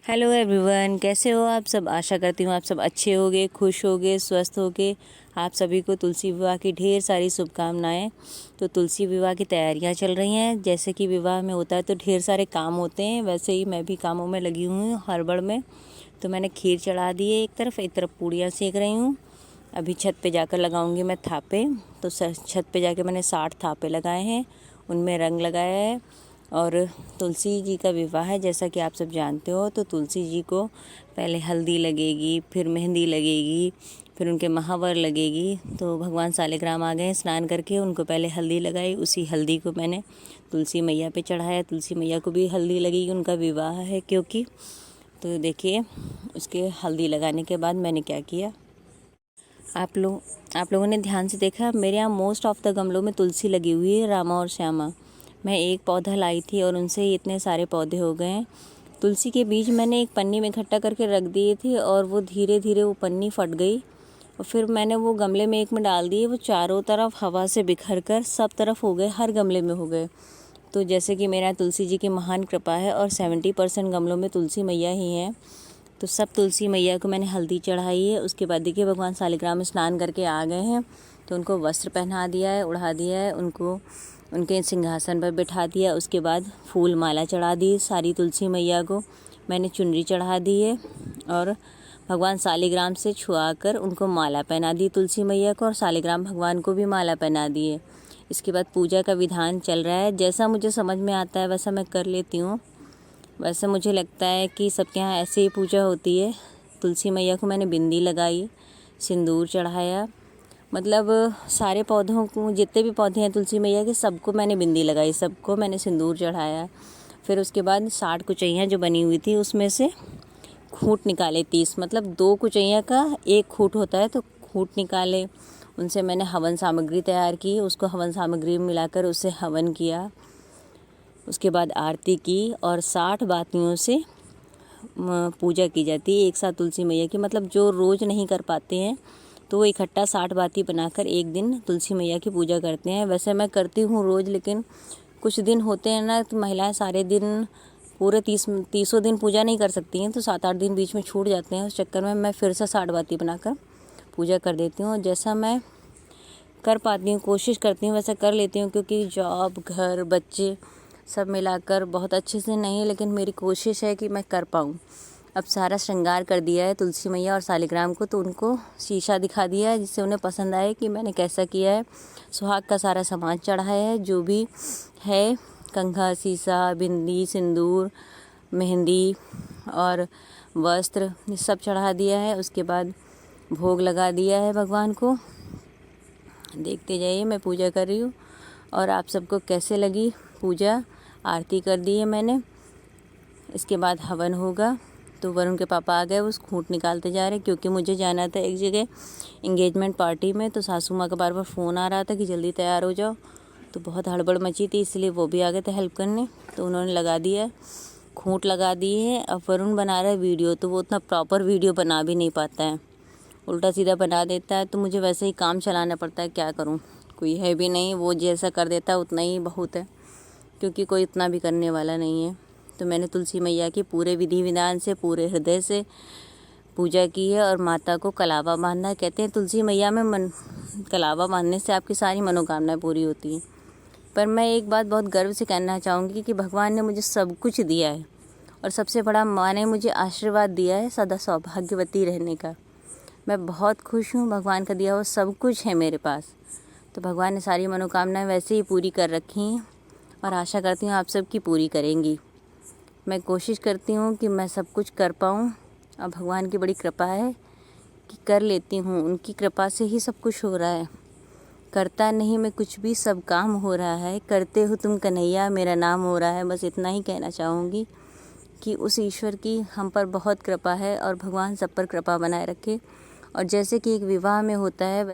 Hello everyone, कैसे हो आप सब। आशा करती हूँ आप सब अच्छे होगे, खुश होगे, स्वस्थ होगे। आप सभी को तुलसी विवाह की ढेर सारी शुभकामनाएं। तो तुलसी विवाह की तैयारियां चल रही हैं। जैसे कि विवाह में होता है तो ढेर सारे काम होते हैं, वैसे ही मैं भी कामों में लगी हुई हूँ हड़बड़ में। तो मैंने खीर चढ़ा दी है एक तरफ पूड़ियाँ सेक रही हूँ। अभी छत पे जाकर लगाऊंगी मैं थापे। तो छत पे जाके मैंने 60 थापे लगाए हैं, उनमें रंग लगाया है। और तुलसी जी का विवाह है, जैसा कि आप सब जानते हो। तो तुलसी जी को पहले हल्दी लगेगी, फिर मेहंदी लगेगी, फिर उनके महावर लगेगी। तो भगवान सालिग्राम आ गए स्नान करके, उनको पहले हल्दी लगाई। उसी हल्दी को मैंने तुलसी मैया पे चढ़ाया। तुलसी मैया को भी हल्दी लगेगी, उनका विवाह है क्योंकि। तो देखिए, उसके हल्दी लगाने के बाद मैंने क्या किया। आप लोगों ने ध्यान से देखा, मेरे यहाँ मोस्ट ऑफ द गमलों में तुलसी लगी हुई है, रामा और श्यामा। मैं एक पौधा लाई थी और उनसे ही इतने सारे पौधे हो गए हैं। तुलसी के बीज मैंने एक पन्नी में इकट्ठा करके रख दिए थे और वो धीरे धीरे वो पन्नी फट गई। और फिर मैंने वो गमले में एक में डाल दिए, वो चारों तरफ हवा से बिखर कर सब तरफ हो गए, हर गमले में हो गए। तो जैसे कि मेरा तुलसी जी की महान कृपा है और 70% गमलों में तुलसी मैया ही हैं। तो सब तुलसी मैया को मैंने हल्दी चढ़ाई है। उसके बाद देखिए, भगवान सालिग्राम में स्नान करके आ गए हैं। तो उनको वस्त्र पहना दिया है, उड़ा दिया है, उनको उनके सिंहासन पर बिठा दिया। उसके बाद फूल माला चढ़ा दी सारी तुलसी मैया को। मैंने चुनरी चढ़ा दी है और भगवान सालिग्राम से छुआ कर उनको माला पहना दी तुलसी मैया को, और सालिग्राम भगवान को भी माला पहना दी है। इसके बाद पूजा का विधान चल रहा है। जैसा मुझे समझ में आता है वैसा मैं कर लेती हूँ। वैसे मुझे लगता है कि सबके यहाँ ऐसे ही पूजा होती है। तुलसी मैया को मैंने बिंदी लगाई, सिंदूर चढ़ाया। मतलब सारे पौधों को, जितने भी पौधे हैं तुलसी मैया के, सबको मैंने बिंदी लगाई, सबको मैंने सिंदूर चढ़ाया। फिर उसके बाद 60 कुचैयाँ जो बनी हुई थी उसमें से खूंट निकाले 30, मतलब 2 कुचैया का 1 खूंट होता है, तो खूंट निकाले। उनसे मैंने हवन सामग्री तैयार की, उसको हवन सामग्री में मिलाकर उससे हवन किया। उसके बाद आरती की और 60 बातियों से पूजा की जाती है एक साथ तुलसी मैया की। मतलब जो रोज़ नहीं कर पाते हैं तो वो इकट्ठा 60 बाती बनाकर एक दिन तुलसी मैया की पूजा करते हैं। वैसे मैं करती हूँ रोज़, लेकिन कुछ दिन होते हैं ना, तो महिलाएं सारे दिन पूरे 30 दिन पूजा नहीं कर सकती हैं, तो 7-8 दिन बीच में छूट जाते हैं। उस चक्कर में मैं फिर से 60 बाती बनाकर पूजा कर देती हूँ। जैसा मैं कर पाती हूँ, कोशिश करती हूँ वैसा कर लेती हूँ, क्योंकि जॉब, घर, बच्चे सब मिलाकर बहुत अच्छे से नहीं, लेकिन मेरी कोशिश है कि मैं कर पाऊँ। अब सारा श्रृंगार कर दिया है तुलसी मैया और सालिग्राम को, तो उनको शीशा दिखा दिया है जिससे उन्हें पसंद आए कि मैंने कैसा किया है। सुहाग का सारा सामान चढ़ाया है, जो भी है, कंघा, शीशा, बिंदी, सिंदूर, मेहंदी और वस्त्र, ये सब चढ़ा दिया है। उसके बाद भोग लगा दिया है भगवान को। देखते जाइए, मैं पूजा कर रही हूँ। और आप सबको कैसे लगी पूजा। आरती कर दी है मैंने। इसके बाद हवन होगा। तो वरुण के पापा आ गए, उस खूंट निकालते जा रहे, क्योंकि मुझे जाना था एक जगह इंगेजमेंट पार्टी में। तो सासू माँ का बार बार फ़ोन आ रहा था कि जल्दी तैयार हो जाओ। तो बहुत हड़बड़ मची थी, इसलिए वो भी आ गए थे हेल्प करने। तो उन्होंने लगा दिया, खूंट लगा दिए है। अब वरुण बना रहा है वीडियो, तो वो उतना प्रॉपर वीडियो बना भी नहीं पाता है, उल्टा सीधा बना देता है। तो मुझे वैसे ही काम चलाना पड़ता है, क्या करूँ, कोई है भी नहीं। वो जैसा कर देता है उतना ही बहुत है, क्योंकि कोई इतना भी करने वाला नहीं है। तो मैंने तुलसी मैया की पूरे विधि विधान से, पूरे हृदय से पूजा की है। और माता को कलावा बांधना, कहते हैं तुलसी मैया में कलावा बांधने से आपकी सारी मनोकामनाएं पूरी होती हैं। पर मैं एक बात बहुत गर्व से कहना चाहूँगी कि भगवान ने मुझे सब कुछ दिया है, और सबसे बड़ा माँ ने मुझे आशीर्वाद दिया है सदा सौभाग्यवती रहने का। मैं बहुत खुश हूँ, भगवान का दिया हुआ सब कुछ है मेरे पास। तो भगवान ने सारी मनोकामनाएं वैसे ही पूरी कर रखी हैं, और आशा करती हूँ आप सबकी पूरी करेंगी। मैं कोशिश करती हूँ कि मैं सब कुछ कर पाऊँ, और भगवान की बड़ी कृपा है कि कर लेती हूँ। उनकी कृपा से ही सब कुछ हो रहा है। करता नहीं मैं कुछ भी, सब काम हो रहा है। करते हो तुम कन्हैया, मेरा नाम हो रहा है। बस इतना ही कहना चाहूँगी कि उस ईश्वर की हम पर बहुत कृपा है, और भगवान सब पर कृपा बनाए रखे। और जैसे कि एक विवाह में होता है,